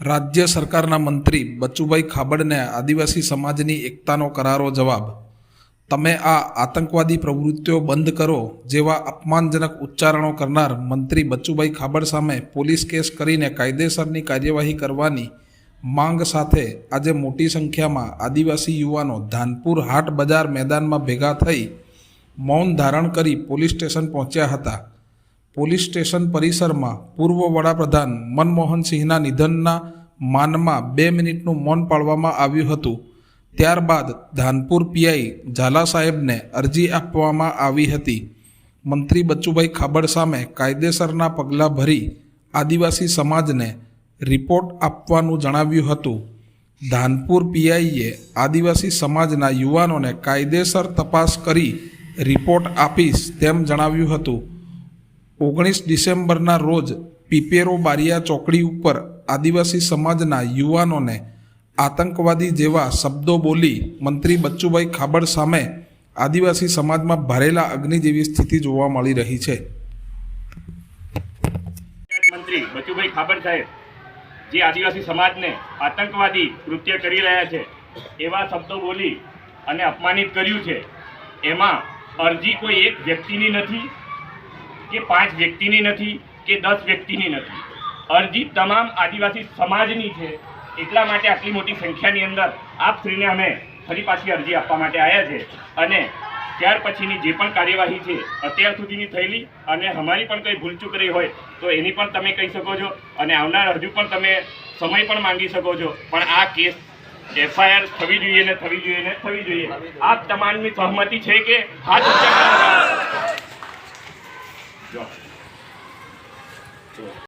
राज्य सरकारना मंत्री बचुभाई खाबड़ने आदिवासी समाजनी एकतानो करारो जवाब। तमे आ आतंकवादी प्रवृत्तिओ बंद करो जेवा अपमानजनक उच्चारणों करनार मंत्री बचुभाई खाबड़ सामे पोलीस केस करीने कायदेसरनी कार्यवाही करवानी मांग साथे आजे मोटी संख्या में आदिवासी युवानो धानपुर हाट बजार मैदान में भेगा थई मौन धारण करी पोलीस स्टेशन पहोंच्या हता। पोलीस स्टेशन परिसर में पूर्व वडाप्रधान मनमोहन सिंहना निधनना मानमा 2 मिनिटનું मौन पाळवामां આવ્યું હતું। ત્યારબાદ धानपुर पीआई झाला साहेबने अरजी आपवामां આવી હતી। मंत्री बचुभाई खाबड़ सामे कायदेसरना पगलां भरी आदिवासी समाजने रिपोर्ट आपवानुं जणाव्युं हतुं। धानपुर पीआईए आदिवासी समाजना युवानोने कायदेसर तपास करी रिपोर्ट आपीश तेम जणाव्युं हतुं। 19 डिसेम्बरना रोज पीपेरो बारिया चौकड़ी पर आदिवासी समाजना युवानोने आतंकवादी जेवा शब्दों बोली मंत्री बचुभाई खाबड़ सामे आदिवासी समाज में भरेला अग्नि जेवी स्थिति जोवा मळी रही है। मंत्री बचुभाई खाबड़ साहेब जे आदिवासी समाज ने आतंकवादी कृत्य करी रह्या छे एवा शब्दों बोली अने अपमानित कर्युं छे। एमां अरजी कोई एक व्यक्तिनी नथी के 5 व्यक्तिनी नथी के 10 व्यक्तिनी नथी, अरजी तमाम आदिवासी समाजनी छे। એટલા માટે આટલી મોટી સંખ્યાની અંદર આપ શ્રીને અમે ફરી પાછી અરજી આપવા માટે આવ્યા છે અને ત્યાર પછીની જે પણ કાર્યવાહી છે અત્યાર સુધીની થયેલી અને અમારી પણ કંઈ ભૂલચૂક રહી હોય તો એની પણ તમે કહી શકો છો અને આવનાર હજુ પણ તમે સમય પણ માંગી શકો છો। પણ આ કેસ એફઆઈઆર થવી જોઈએ ને થવી જોઈએ ને થવી જોઈએ। આપ તમામની સહમતિ છે કે હાથ ઊંચા કરો?